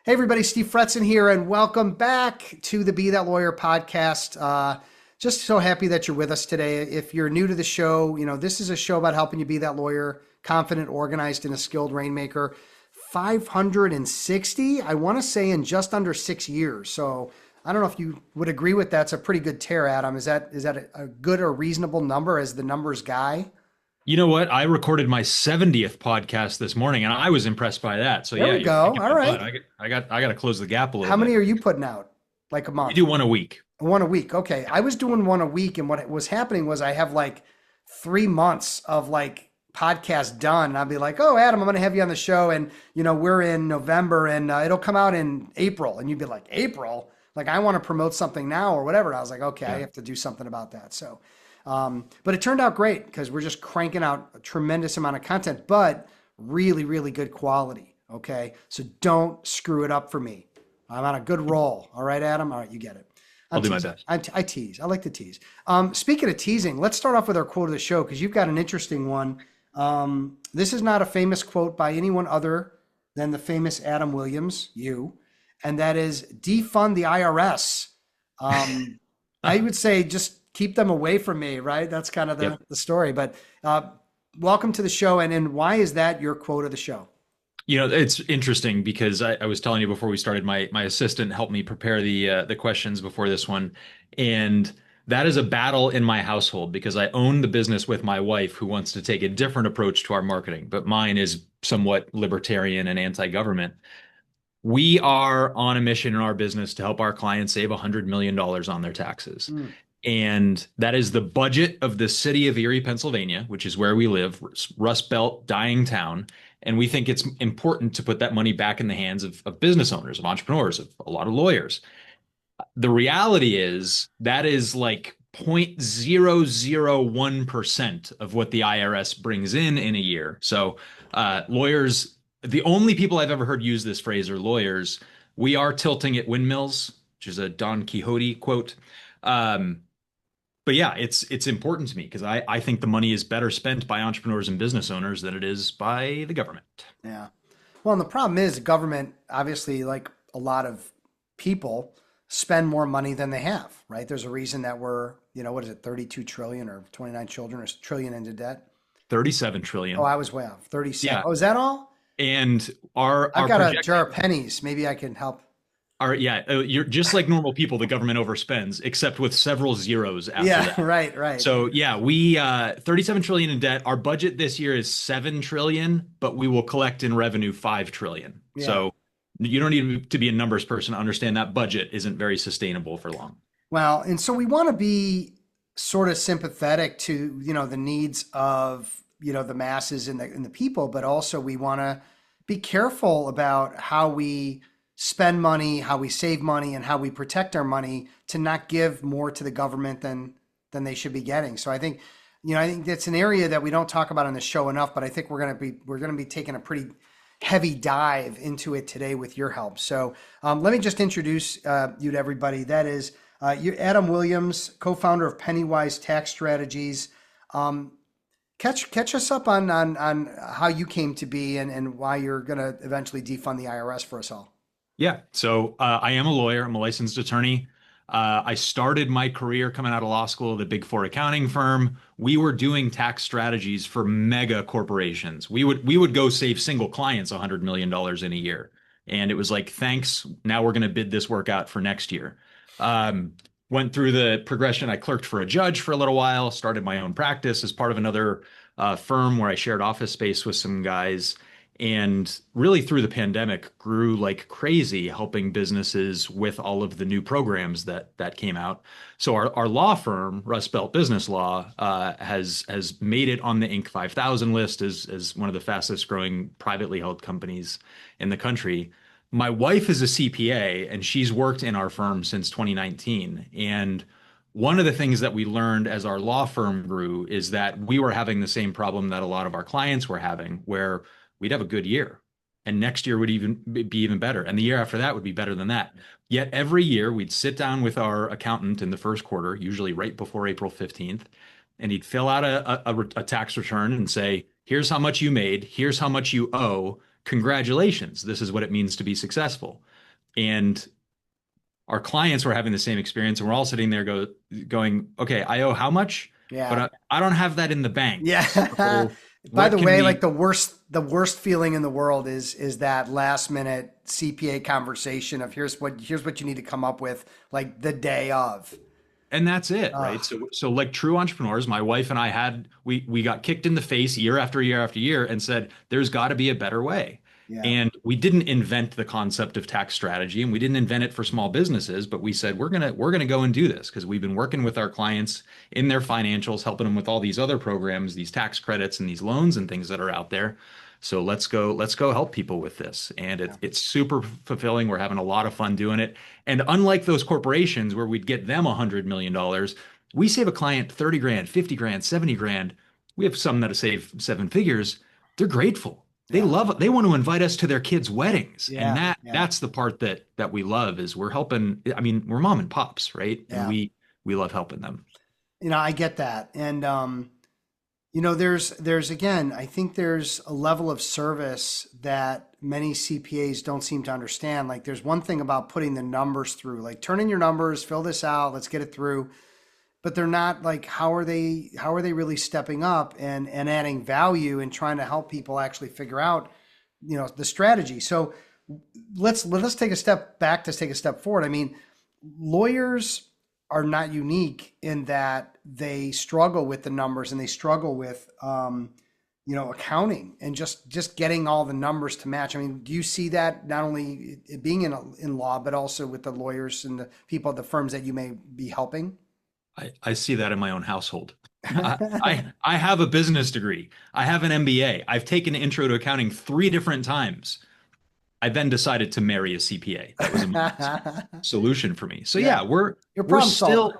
Hey everybody, Steve Fretzin here, and welcome back to the Be That Lawyer podcast. Just so happy that you're with us today. If you're new to the show, this is a show about helping you be that lawyer, confident, organized, and a skilled rainmaker. 560, I want to say, in just under 6 years. So I don't know if you would agree with that. It's a pretty good tear, Adam. Is that a good or reasonable number as the numbers guy? You know what? I recorded my 70th podcast this morning, and I was impressed by that. So There yeah, we you're go. kicking All my right. butt. I got to close the gap a little How many bit. are you putting out? Like a We month? do one a week. One a week. Okay. I was doing one a week, and what was happening was I have like 3 months of like podcasts done. And I'll be like, oh, Adam, I'm going to have you on the show. And, we're in November and it'll come out in April. And you'd be like, April? Like, I want to promote something now or whatever. And I was like, okay, I Yeah. have to do something about that. So, but it turned out great because we're just cranking out a tremendous amount of content, but really, really good quality. Okay. So don't screw it up for me. I'm on a good roll. All right, Adam. All right. You get it. I'll I'm do my teasing. best. I tease. I like to tease. Speaking of teasing, let's start off with our quote of the show because you've got an interesting one. This is not a famous quote by anyone other than the famous Adam Williams, you, and that is defund the IRS. I would say just keep them away from me, right? That's kind of the, Yep. the story. But welcome to the show. And why is that your quote of the show? It's interesting because I was telling you before we started, my assistant helped me prepare the questions before this one, and that is a battle in my household because I own the business with my wife who wants to take a different approach to our marketing, but mine is somewhat libertarian and anti-government. We are on a mission in our business to help our clients save $100 million on their taxes. Mm, And that is the budget of the city of Erie, Pennsylvania, which is where we live, Rust Belt, dying town. And we think it's important to put that money back in the hands of business owners, of entrepreneurs, of a lot of lawyers. The reality is that is like 0.001% of what the IRS brings in a year. So lawyers, the only people I've ever heard use this phrase are lawyers. We are tilting at windmills, which is a Don Quixote quote. Um, but yeah, it's important to me because I think the money is better spent by entrepreneurs and business owners than it is by the government. yeah. Well, and the problem is government, obviously, like a lot of people, spend more money than they have, right? There's a reason that we're, what is it, 32 trillion or 29 children or trillion into debt. 37 Oh, trillion. I was way off. 37. Yeah. Oh, is that all? And our I've our got a jar projected of pennies. Maybe I can help. yeah, you're just like normal people, the government overspends, except with several zeros after Yeah, that. right, right. So yeah, we 37 trillion in debt. Our budget this year is 7 trillion, but we will collect in revenue 5 trillion. Yeah. So you don't need to be a numbers person to understand that budget isn't very sustainable for long. Well, and so we want to be sort of sympathetic to, the needs of, the masses and the people, but also we want to be careful about how we spend money, how we save money, and how we protect our money to not give more to the government than they should be getting. So I think that's an area that we don't talk about on the show enough, but I think we're going to be taking a pretty heavy dive into it today with your help. So let me just introduce you to everybody. That is you're Adam Williams, co-founder of Pennywise Tax Strategies. Um, catch us up on how you came to be and why you're going to eventually defund the IRS for us all. Yeah. So I am a lawyer. I'm a licensed attorney. I started my career coming out of law school at a Big Four accounting firm. We were doing tax strategies for mega corporations. We would go save single clients $100 million in a year, and it was like, thanks. Now we're going to bid this work out for next year. Um, Went through the progression. I clerked for a judge for a little while. Started my own practice as part of another firm where I shared office space with some guys and really through the pandemic grew like crazy helping businesses with all of the new programs that came out. So our law firm, Rust Belt Business Law, has made it on the Inc. 5000 list as one of the fastest growing privately held companies in the country. My wife is a CPA and she's worked in our firm since 2019. And one of the things that we learned as our law firm grew is that we were having the same problem that a lot of our clients were having, where we'd have a good year and next year would even be even better. And the year after that would be better than that. Yet every year we'd sit down with our accountant in the first quarter, usually right before April 15th, and he'd fill out a tax return and say, here's how much you made. Here's how much you owe. Congratulations. This is what it means to be successful. And our clients were having the same experience, and we're all sitting there going, okay, I owe how much? But Yeah. I don't have that in the bank. Yeah. So By what the can way, like we? the worst feeling in the world is that last minute CPA conversation of here's what you need to come up with like the day of. And that's it, right? Ugh. So like true entrepreneurs, my wife and I had we got kicked in the face year after year after year and said there's got to be a better way. Yeah. And we didn't invent the concept of tax strategy, and we didn't invent it for small businesses, but we said we're gonna go and do this because we've been working with our clients in their financials, helping them with all these other programs, these tax credits and these loans and things that are out there. So let's go help people with this. And Yeah. it's super fulfilling. We're having a lot of fun doing it. And unlike those corporations where we'd get them $100 million, we save a client 30 grand, 50 grand, 70 grand. We have some that save seven figures. They're grateful. They Yeah. love it. They want to invite us to their kids' weddings. And Yeah. that Yeah. that's the part that we love is we're helping. I mean, we're mom and pops, right? And Yeah. we love helping them. I get that. And there's again, I think there's a level of service that many CPAs don't seem to understand. Like there's one thing about putting the numbers through, like turn in your numbers, fill this out, let's get it through. But they're not like how are they really stepping up and adding value and trying to help people actually figure out, the strategy. So let's take a step back to take a step forward. I mean, lawyers are not unique in that they struggle with the numbers and they struggle with accounting and just getting all the numbers to match. I mean, do you see that not only it being in law, but also with the lawyers and the people at the firms that you may be helping? I see that in my own household. I have a business degree. I have an MBA. I've taken intro to accounting three different times. I then decided to marry a CPA. That was a solution for me. So Yeah, yeah, we're you're a we're problem still solver.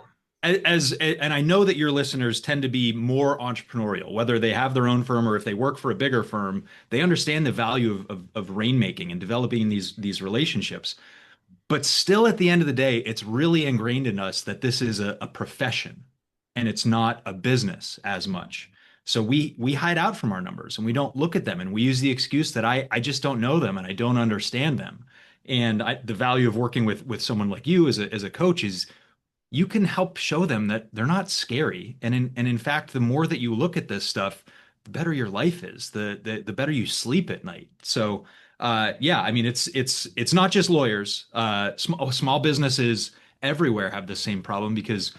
and I know that your listeners tend to be more entrepreneurial, whether they have their own firm or if they work for a bigger firm, they understand the value of rainmaking and developing these relationships. But still, at the end of the day, it's really ingrained in us that this is a profession and it's not a business as much. So we hide out from our numbers and we don't look at them and we use the excuse that I just don't know them and I don't understand them. And the value of working with someone like you as a coach is you can help show them that they're not scary. And in fact, the more that you look at this stuff, the better your life is, the better you sleep at night. So yeah, I mean it's not just lawyers. Small businesses everywhere have the same problem because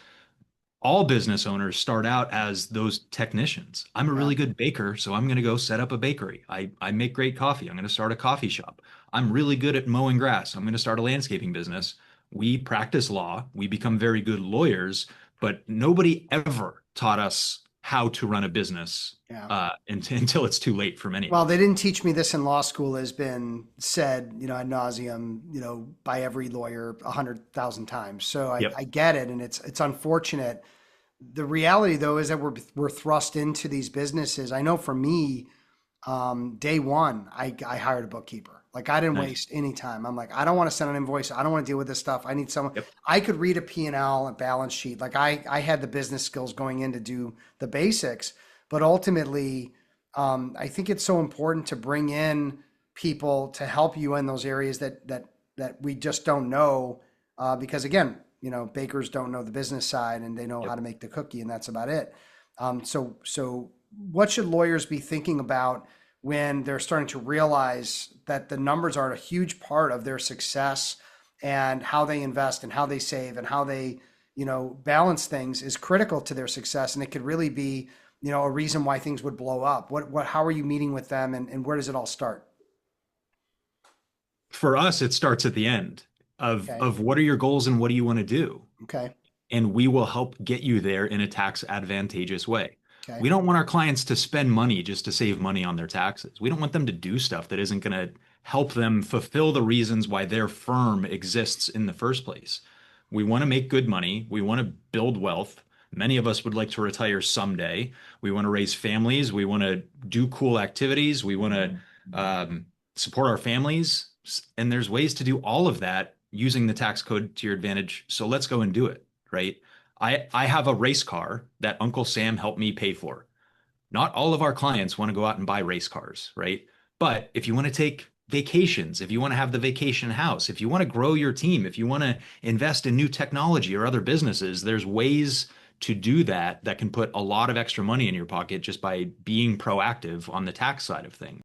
all business owners start out as those technicians. I'm a Yeah, really good baker, so I'm going to go set up a bakery. I make great coffee. I'm going to start a coffee shop. I'm really good at mowing grass. I'm going to start a landscaping business. We practice law. We become very good lawyers, but nobody ever taught us how to run a business yeah. until it's too late for many of Well, they us. didn't teach me this in law school, has been said, ad nauseum, by every lawyer 100,000 times. So I Yep. get it, and it's unfortunate. The reality, though, is that we're thrust into these businesses. I know for me, day one, I hired a bookkeeper. Like I didn't Nice. waste any time. I'm like, I don't want to send an invoice. I don't want to deal with this stuff. I need someone. Yep. I could read a P&L, a balance sheet. Like I had the business skills going in to do the basics, but ultimately, I think it's so important to bring in people to help you in those areas that we just don't know, because again, bakers don't know the business side and they know how Yep. to make the cookie and that's about it. So what should lawyers be thinking about when they're starting to realize that the numbers are a huge part of their success and how they invest and how they save and how they, balance things is critical to their success. And it could really be, a reason why things would blow up. How are you meeting with them and where does it all start? For us, it starts at the end Okay. of what are your goals and what do you want to do? Okay. And we will help get you there in a tax advantageous way. Okay. We don't want our clients to spend money just to save money on their taxes. We don't want them to do stuff that isn't going to help them fulfill the reasons why their firm exists in the first place. We want to make good money. We want to build wealth. Many of us would like to retire someday. We want to raise families. We want to do cool activities. We want to support our families. And there's ways to do all of that using the tax code to your advantage. So let's go and do it, right? I have a race car that Uncle Sam helped me pay for. Not all of our clients want to go out and buy race cars, right? But if you want to take vacations, if you want to have the vacation house, if you want to grow your team, if you want to invest in new technology or other businesses, there's ways to do that that can put a lot of extra money in your pocket just by being proactive on the tax side of things.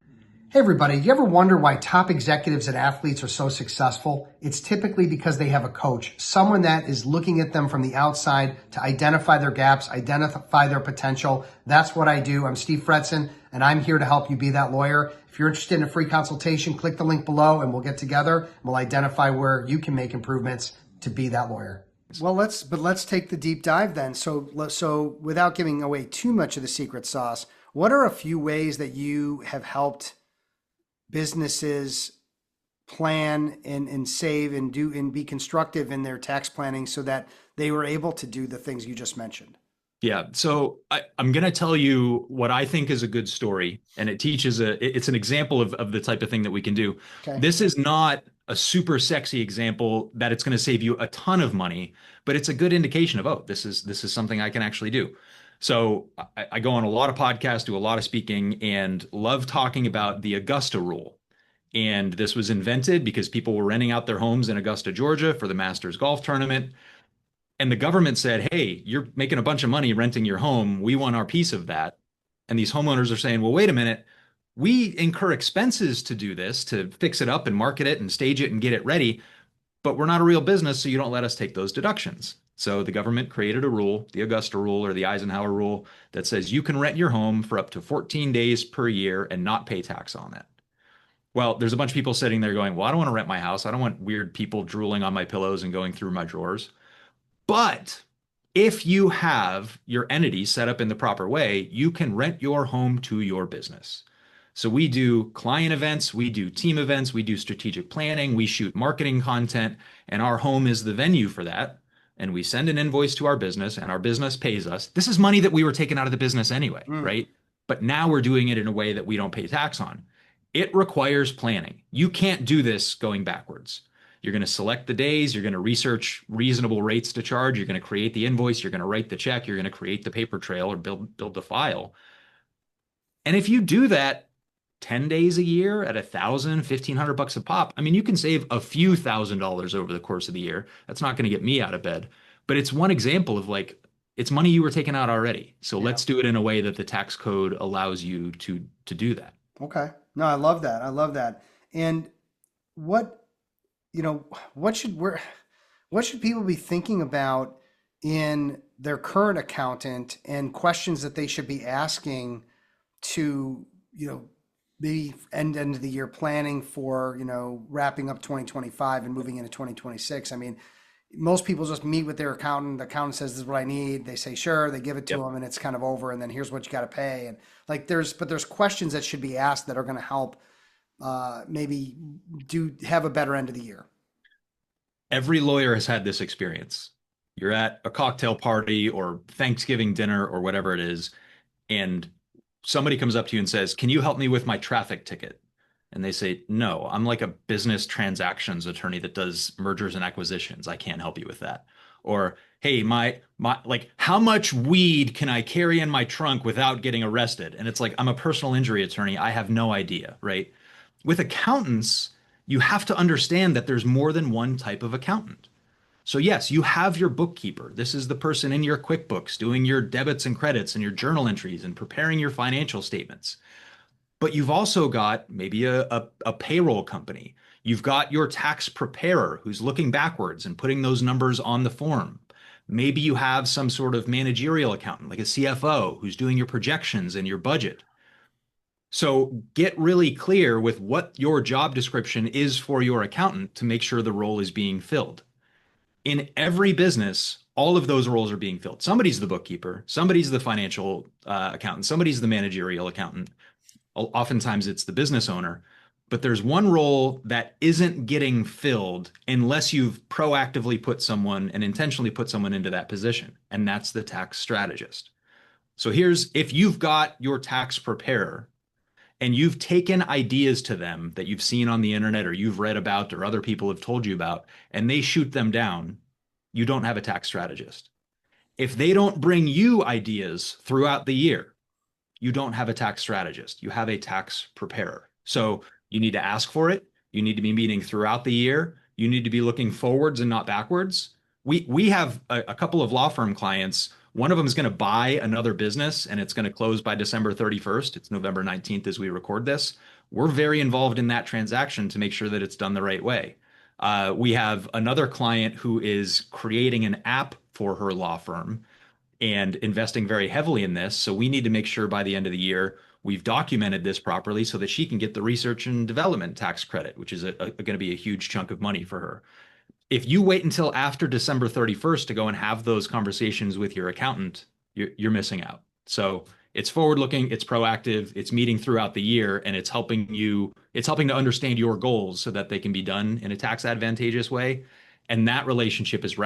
Hey everybody, do you ever wonder why top executives and athletes are so successful? It's typically because they have a coach, someone that is looking at them from the outside to identify their gaps, identify their potential. That's what I do. I'm Steve Fretzin, and I'm here to help you be that lawyer. If you're interested in a free consultation, click the link below and we'll get together and we'll identify where you can make improvements to be that lawyer. Well, let's take the deep dive then. So without giving away too much of the secret sauce, what are a few ways that you have helped businesses plan and save and do and be constructive in their tax planning so that they were able to do the things you just mentioned? Yeah, so I'm going to tell you what I think is a good story, and it's an example of the type of thing that we can do. Okay. This is not a super sexy example that it's going to save you a ton of money, but it's a good indication of, oh, this is something I can actually do. So I go on a lot of podcasts, do a lot of speaking, and love talking about the Augusta rule. And this was invented because people were renting out their homes in Augusta, Georgia for the Masters golf tournament. And the government said, hey, you're making a bunch of money renting your home. We want our piece of that. And these homeowners are saying, well, wait a minute. We incur expenses to do this, to fix it up and market it and stage it and get it ready, but we're not a real business, so you don't let us take those deductions. So the government created a rule, the Augusta rule or the Eisenhower rule, that says you can rent your home for up to 14 days per year and not pay tax on it. Well, there's a bunch of people sitting there going, well, I don't want to rent my house. I don't want weird people drooling on my pillows and going through my drawers. But if you have your entity set up in the proper way, you can rent your home to your business. So we do client events, we do team events, we do strategic planning, we shoot marketing content, and our home is the venue for that. And we send an invoice to our business, and our business pays us. This is money that we were taking out of the business anyway, Mm. right? But now we're doing it in a way that we don't pay tax on. It requires planning. You can't do this going backwards. You're going to select the days, you're going to research reasonable rates to charge, you're going to create the invoice, you're going to write the check, you're going to create the paper trail or build the file. And if you do that 10 days a year at $1,000, $1,500 a pop, I mean, you can save a few $1,000s over the course of the year. That's not going to get me out of bed, but it's one example of like, it's money you were taking out already. So Yeah. let's do it in a way that the tax code allows you to do that. Okay. No, I love that. I love that. And what, you know, what should people be thinking about in their current accountant and questions that they should be asking to, maybe end of the year planning for, wrapping up 2025 and moving into 2026? I mean, most people just meet with their accountant. The accountant says, this is what I need. They say, sure, they give it to Yep. them and it's kind of over. And then here's what you got to pay. And like, there's questions that should be asked that are going to help, maybe do have a better end of the year. Every lawyer has had this experience. You're at a cocktail party or Thanksgiving dinner or whatever it is, and somebody comes up to you and says, can you help me with my traffic ticket? And they say, no, I'm like a business transactions attorney that does mergers and acquisitions. I can't help you with that. Or, hey, my like, how much weed can I carry in my trunk without getting arrested? And it's like, I'm a personal injury attorney. I have no idea, right? With accountants, you have to understand that there's more than one type of accountant. So yes, you have your bookkeeper. This is the person in your QuickBooks doing your debits and credits and your journal entries and preparing your financial statements. But you've also got maybe a payroll company. You've got your tax preparer who's looking backwards and putting those numbers on the form. Maybe you have some sort of managerial accountant, like a CFO, who's doing your projections and your budget. So get really clear with what your job description is for your accountant to make sure the role is being filled. In every business, all of those roles are being filled. Somebody's the bookkeeper, somebody's the financial accountant, somebody's the managerial accountant. Oftentimes it's the business owner, but there's one role that isn't getting filled unless you've proactively put someone and intentionally put someone into that position, and that's the tax strategist. So if you've got your tax preparer and you've taken ideas to them that you've seen on the internet or you've read about or other people have told you about, and they shoot them down, you don't have a tax strategist. If they don't bring you ideas throughout the year, you don't have a tax strategist. You have a tax preparer. So You need to ask for it. You need to be meeting throughout the year. You need to be looking forwards and not backwards. We have a couple of law firm clients. One of them is going to buy another business and it's going to close by December 31st. It's November 19th as we record this. We're very involved in that transaction to make sure that it's done the right way. We have another client who is creating an app for her law firm and investing very heavily in this. So we need to make sure by the end of the year we've documented this properly so that she can get the research and development tax credit, which is going to be a huge chunk of money for her. If you wait until after December 31st to go and have those conversations with your accountant, you're missing out. So it's forward looking, it's proactive, it's meeting throughout the year, and it's helping to understand your goals so that they can be done in a tax advantageous way. And that relationship is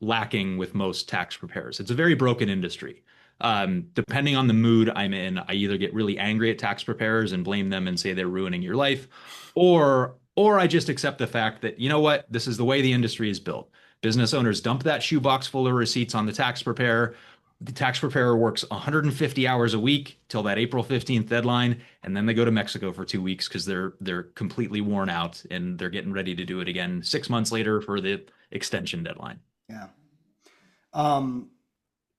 lacking with most tax preparers. It's a very broken industry. Depending on the mood I'm in, I either get really angry at tax preparers and blame them and say they're ruining your life, or I just accept the fact that, you know what, this is the way the industry is built. Business owners dump that shoebox full of receipts on the tax preparer. The tax preparer works 150 hours a week till that April 15th deadline, and then they go to Mexico for 2 weeks because they're completely worn out and they're getting ready to do it again 6 months later for the extension deadline. Yeah. Um,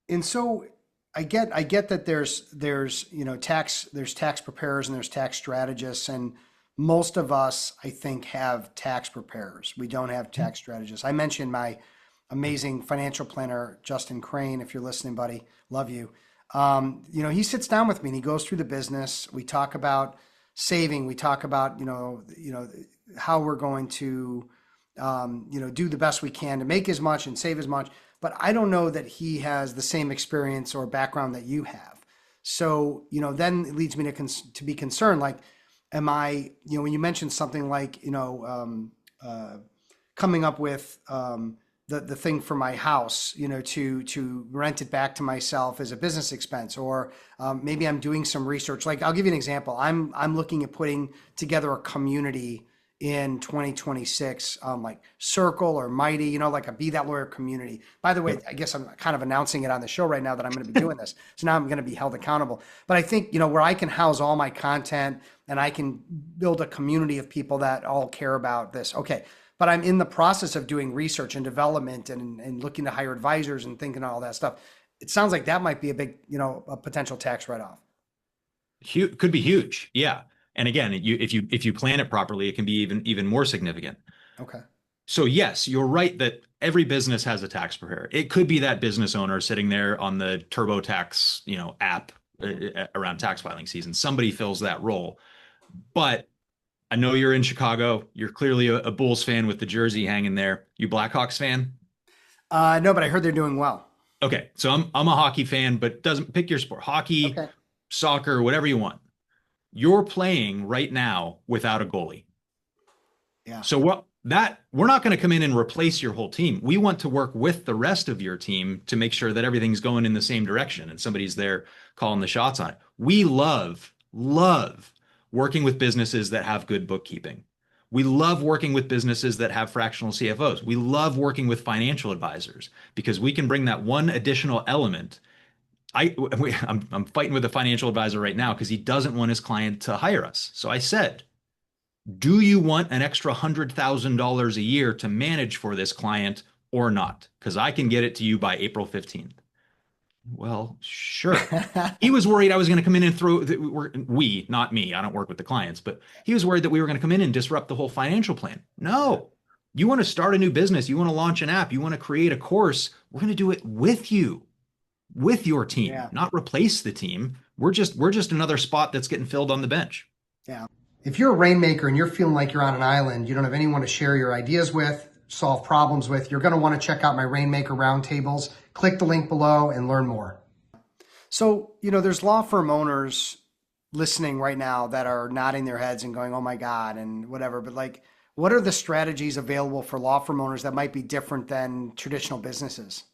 and so I get that there's there's tax preparers and there's tax strategists, and most of us I think have tax preparers. We don't have tax strategists. I mentioned my amazing financial planner, Justin Crane. If you're listening, buddy, love you. He sits down with me and he goes through the business. We talk about saving. We talk about how we're going to do the best we can to make as much and save as much. But I don't know that he has the same experience or background that you have. So then it leads me to be concerned. Like, am I when you mentioned something like coming up with the thing for my house, to rent it back to myself as a business expense, or maybe I'm doing some research. Like, I'll give you an example. I'm looking at putting together a community in 2026, like Circle or Mighty, like a Be That Lawyer community. By the way, I guess I'm kind of announcing it on the show right now that I'm going to be doing this. So now I'm going to be held accountable. But I think, where I can house all my content and I can build a community of people that all care about this. Okay. But I'm in the process of doing research and development and looking to hire advisors and thinking all that stuff. It sounds like that might be a big, a potential tax write-off. Could be huge. Yeah. And again, if you plan it properly, it can be even more significant. Okay. So yes, you're right that every business has a tax preparer. It could be that business owner sitting there on the TurboTax, app around tax filing season. Somebody fills that role. But I know you're in Chicago. You're clearly a Bulls fan with the jersey hanging there. You Blackhawks fan? No, but I heard they're doing well. Okay, so I'm a hockey fan, but doesn't pick your sport. Hockey, Okay. soccer, whatever you want. You're playing right now without a goalie. Yeah. So we're not going to come in and replace your whole team. We want to work with the rest of your team to make sure that everything's going in the same direction and somebody's there calling the shots on it. We love working with businesses that have good bookkeeping. We love working with businesses that have fractional CFOs. We love working with financial advisors because we can bring that one additional element. I'm fighting with a financial advisor right now because he doesn't want his client to hire us. So I said, do you want an extra $100,000 a year to manage for this client or not? Because I can get it to you by April 15th. Well, sure. He was worried I was going to come in and not me, I don't work with the clients, but he was worried that we were going to come in and disrupt the whole financial plan. No, you want to start a new business, you want to launch an app, you want to create a course, we're going to do it with you, with your team, Yeah. not replace the team. We're just another spot that's getting filled on the bench. Yeah. If you're a rainmaker and you're feeling like you're on an island, you don't have anyone to share your ideas with, solve problems with, you're going to want to check out my Rainmaker Roundtables. Click the link below and learn more. So, there's law firm owners listening right now that are nodding their heads and going, oh my God, and whatever. But like, what are the strategies available for law firm owners that might be different than traditional businesses?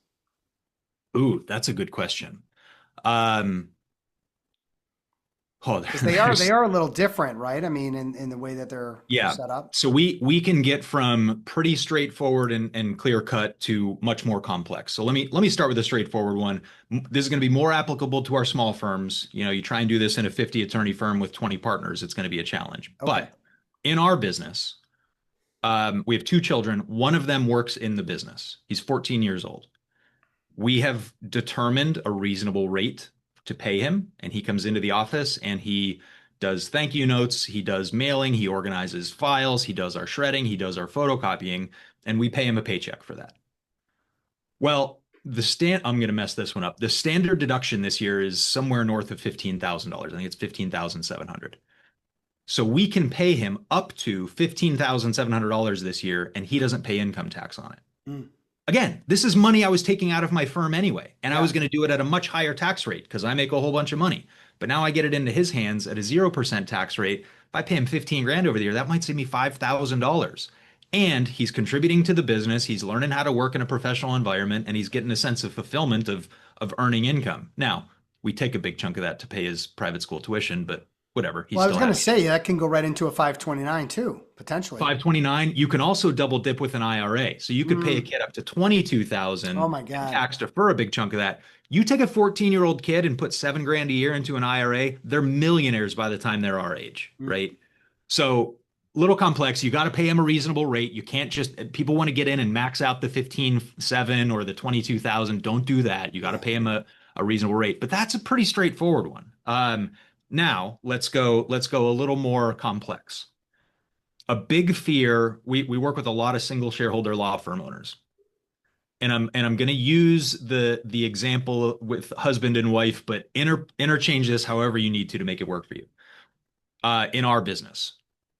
Ooh, that's a good question. Because they are a little different, right? I mean, in the way that they're Yeah. set up. So we can get from pretty straightforward and clear cut to much more complex. So let me start with a straightforward one. This is going to be more applicable to our small firms. You try and do this in a 50 attorney firm with 20 partners, it's going to be a challenge. Okay. But In our business, we have two children. One of them works in the business. He's 14 years old. We have determined a reasonable rate to pay him, and he comes into the office and he does thank you notes, he does mailing, he organizes files, he does our shredding, he does our photocopying, and we pay him a paycheck for that. Well, I'm going to mess this one up. The standard deduction this year is somewhere north of $15,000. I think it's 15,700. So we can pay him up to $15,700 this year, and he doesn't pay income tax on it. Mm. Again, this is money I was taking out of my firm anyway, and I Yeah. was going to do it at a much higher tax rate because I make a whole bunch of money. But now I get it into his hands at a 0% tax rate. If I pay him 15 grand over the year, that might save me $5,000. And he's contributing to the business. He's learning how to work in a professional environment, and he's getting a sense of fulfillment of earning income. Now, we take a big chunk of that to pay his private school tuition, but whatever. He's Well, I was still going to happy. say that can go right into a 529 too, potentially. 529. You can also double dip with an IRA. So you could pay a Mm. kid up to 22,000 Oh my and God. tax defer a big chunk of that. You take a 14-year-old kid and put 7 grand a year into an IRA, they're millionaires by the time they're our age, Mm. right? So little complex. You got to pay them a reasonable rate. You can't just people want to get in and max out the 15,700 or the 22,000. Don't do that. You got to Yeah. pay them a reasonable rate. But that's a pretty straightforward one. Now let's go a little more complex. A big fear, we work with a lot of single shareholder law firm owners. And I'm going to use the example with husband and wife, but interchange this however you need to make it work for you. In our business,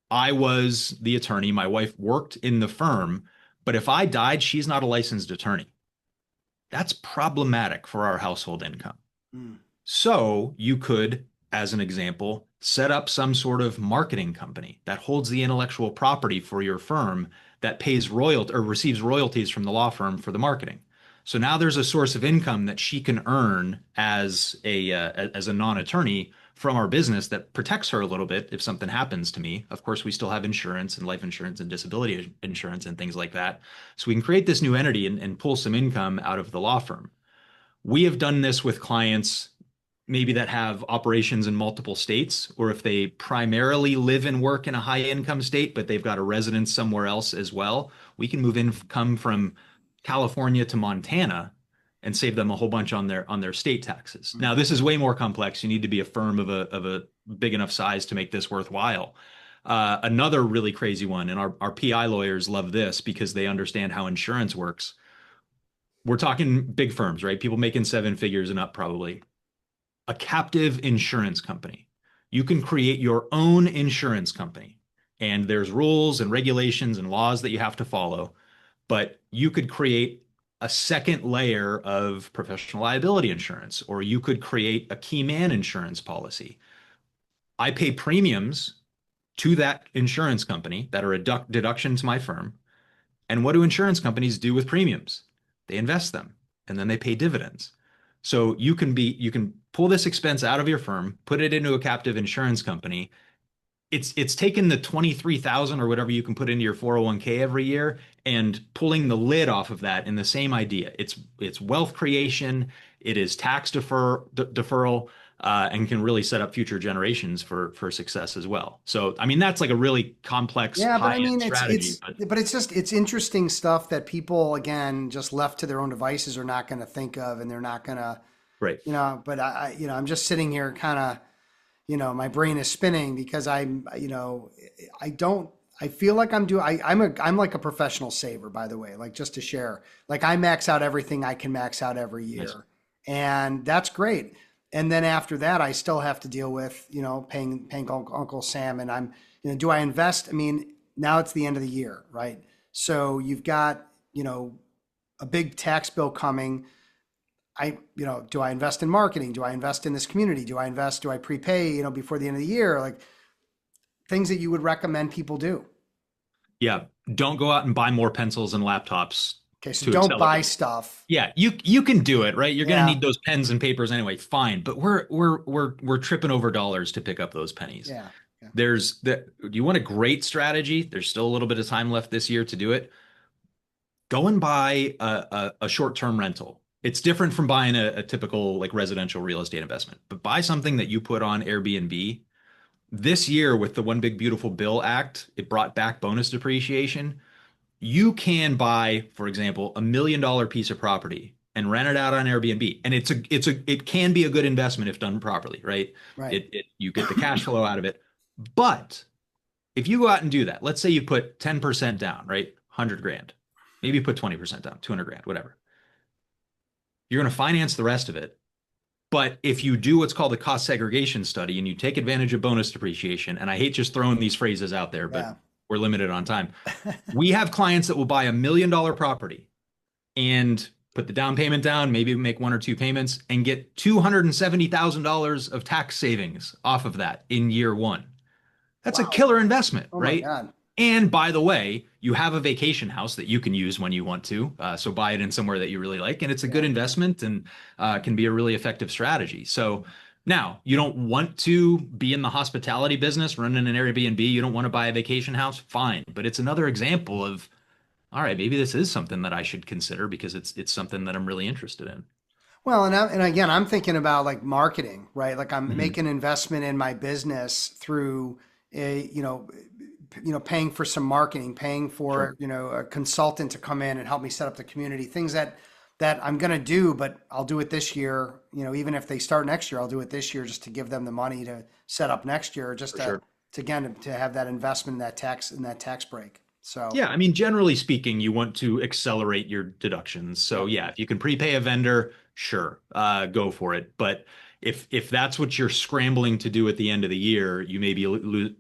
I was the attorney. My wife worked in the firm, but if I died, she's not a licensed attorney. That's problematic for our household income. Mm. So you could, as an example, set up some sort of marketing company that holds the intellectual property for your firm that pays royalty or receives royalties from the law firm for the marketing. So now there's a source of income that she can earn as a non-attorney from our business that protects her a little bit if something happens to me. Of course, we still have insurance and life insurance and disability insurance and things like that. So we can create this new entity and pull some income out of the law firm. We have done this with clients maybe that have operations in multiple states, or if they primarily live and work in a high income state, but they've got a residence somewhere else as well. We can come from California to Montana and save them a whole bunch on their state taxes. Mm. Now, this is way more complex. You need to be a firm of a big enough size to make this worthwhile. Another really crazy one, and our PI lawyers love this because they understand how insurance works. We're talking big firms, right? People making seven figures and up probably. A captive insurance company. You can create your own insurance company, and there's rules and regulations and laws that you have to follow, but you could create a second layer of professional liability insurance, or you could create a key man insurance policy. I pay premiums to that insurance company that are a deduction to my firm. And what do insurance companies do with premiums? They invest them and then they pay dividends. So you can pull this expense out of your firm, put it into a captive insurance company. It's taken the 23,000 or whatever you can put into your 401k every year and pulling the lid off of that in the same idea. It's wealth creation, it is tax deferral, and can really set up future generations for success as well. So I mean that's like a really complex Yeah, but I high-end mean, strategy, but it's just, it's interesting stuff that people, again, just left to their own devices are not going to think of, and they're not going to, right. but I'm just sitting here kind of, my brain is spinning because I don't, I feel like I'm like a professional saver, by the way, like just to share, like I max out everything I can max out every Nice. year, and that's great. And then after that, I still have to deal with, paying Uncle Sam, and do I invest? I mean, now it's the end of the year, right? So you've got, a big tax bill coming. Do I invest in marketing? Do I invest in this community? Do I prepay, before the end of the year? Like things that you would recommend people do. Yeah, don't go out and buy more pencils and laptops Okay, so to don't buy accelerate. stuff. Yeah, you can do it, right? You're going to Yeah, need those pens and papers anyway. Fine, but we're tripping over dollars to pick up those pennies. yeah, yeah. Do you want a great strategy? There's still a little bit of time left this year to do it. Go and buy a short-term rental. It's different from buying a typical like residential real estate investment, but buy something that you put on Airbnb This year with the One Big Beautiful Bill Act, it brought back bonus depreciation. You can buy, for example, $1 million piece of property and rent it out on Airbnb. And it can be a good investment if done properly, right? Right. You get the cash flow out of it. But if you go out and do that, let's say you put 10% down, right? 100 grand. Maybe you put 20% down, 200 grand, whatever. You're going to finance the rest of it. But if you do what's called a cost segregation study and you take advantage of bonus depreciation, and I hate just throwing these phrases out there, but Yeah. we're limited on time. We have clients that will buy $1 million property and put the down payment down, maybe make one or two payments, and get $270,000 of tax savings off of that in year one. That's a Wow. killer investment, Oh my right? God. And by the way, you have a vacation house that you can use when you want to. So buy it in somewhere that you really like, and it's a good Yeah. investment and can be a really effective strategy. So now you don't want to be in the hospitality business, running an Airbnb. You don't want to buy a vacation house, fine. But it's another example of, all right, maybe this is something that I should consider because it's something that I'm really interested in. Well, and again, I'm thinking about like marketing, right? Like I'm Mhm. making an investment in my business through a, paying for some marketing, paying Sure. for, a consultant to come in and help me set up the community, things that I'm going to do, but I'll do it this year. Even if they start next year, I'll do it this year just to give them the money to set up next year, just For to, sure. to again, to have that investment in that tax break. So, Yeah, I mean, generally speaking, you want to accelerate your deductions. So yep. yeah, if you can prepay a vendor, sure, go for it. But if that's what you're scrambling to do at the end of the year, you may be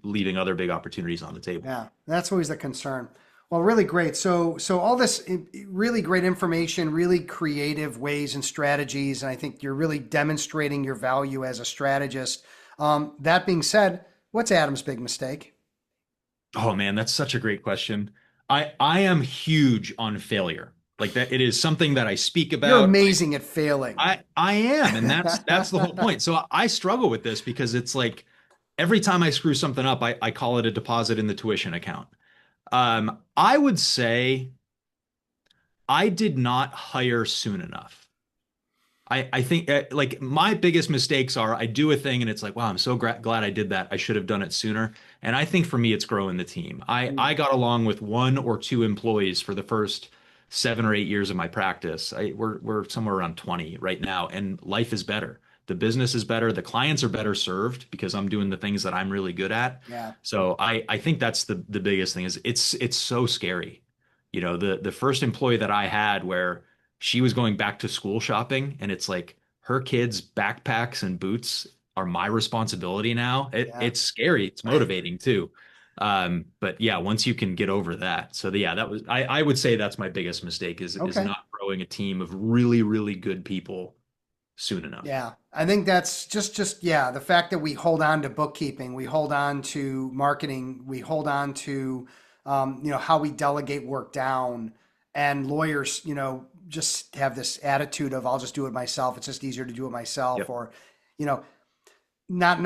leaving other big opportunities on the table. Yeah, that's always the concern. Well, really great. So all this really great information, really creative ways and strategies, and I think you're really demonstrating your value as a strategist. That being said, what's Adam's big mistake? Oh man, that's such a great question. I am huge on failure. Like that, it is something that I speak You're about. amazing at failing. I am, and that's the whole point. So I struggle with this because it's like every time I screw something up, I call it a deposit in the tuition account. I would say I did not hire soon enough. I think like my biggest mistakes are I do a thing and it's like, wow, I'm so glad I did that. I should have done it sooner. And I think for me, it's growing the team. I got along with one or two employees for the first 7 or 8 years of my practice. We're somewhere around 20 right now, and life is better. The business is better. The clients are better served because I'm doing the things that I'm really good at. Yeah, So I think that's the biggest thing is it's so scary. The first employee that I had where she was going back to school shopping and it's like her kids' backpacks and boots are my responsibility now. yeah. It's scary. It's motivating too. But yeah, once you can get over that. So yeah, that was I would say that's my biggest mistake is Okay. not growing a team of really, really good people soon enough. Yeah, I think that's just yeah, the fact that we hold on to bookkeeping, we hold on to marketing, we hold on to how we delegate work down, and lawyers, just have this attitude of I'll just do it myself. It's just easier to do it myself, Yep. or you know, not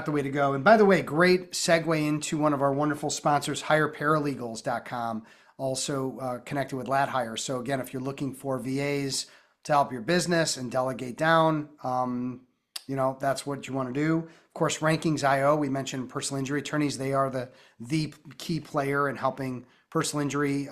the way to go. And by the way, great segue into one of our wonderful sponsors, hireparalegals.com, also connected with Lat Hire. So again, if you're looking for VAs to help your business and delegate down, that's what you want to do. Of course, Rankings.io, we mentioned personal injury attorneys. They are the key player in helping personal injury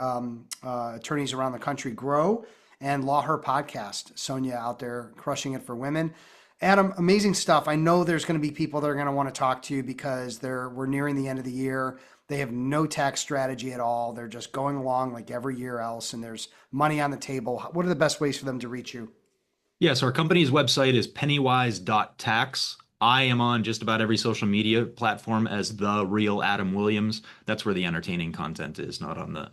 attorneys around the country grow. And Law Her Podcast, Sonia out there crushing it for women. Adam, amazing stuff. I know there's going to be people that are going to want to talk to you because we're nearing the end of the year. They have no tax strategy at all. They're just going along like every year else, and there's money on the table. What are the best ways for them to reach you? Yeah, so our company's website is pennywise.tax. I am on just about every social media platform as the real Adam Williams. That's where the entertaining content is, not on the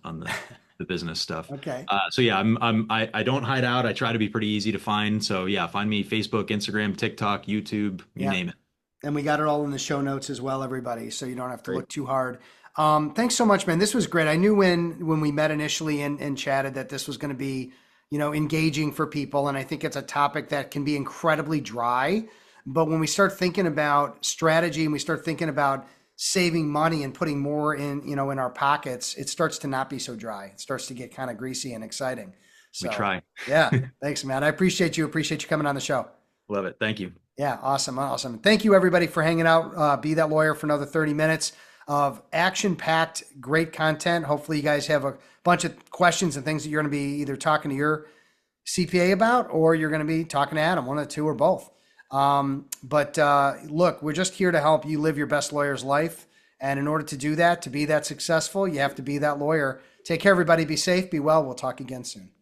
business stuff. Okay. So yeah, I don't hide out. I try to be pretty easy to find. So yeah, find me Facebook, Instagram, TikTok, YouTube, you Yeah. name it. And we got it all in the show notes as well, everybody. So you don't have to Great. look too hard. Thanks so much, man. This was great. I knew when we met initially and chatted that this was going to be, engaging for people. And I think it's a topic that can be incredibly dry. But when we start thinking about strategy and we start thinking about saving money and putting more in our pockets, it starts to not be so dry. It starts to get kind of greasy and exciting. We So try. yeah, thanks, man. I appreciate you. Appreciate you coming on the show. Love it. Thank you. Yeah, awesome, awesome. Thank you everybody for hanging out. Be That Lawyer for another 30 minutes of action-packed, great content. Hopefully you guys have a bunch of questions and things that you're going to be either talking to your CPA about, or you're going to be talking to Adam, one of the two or both. But look, we're just here to help you live your best lawyer's life. And in order to do that, to be that successful, you have to be that lawyer. Take care, everybody. Be safe, be well. We'll talk again soon.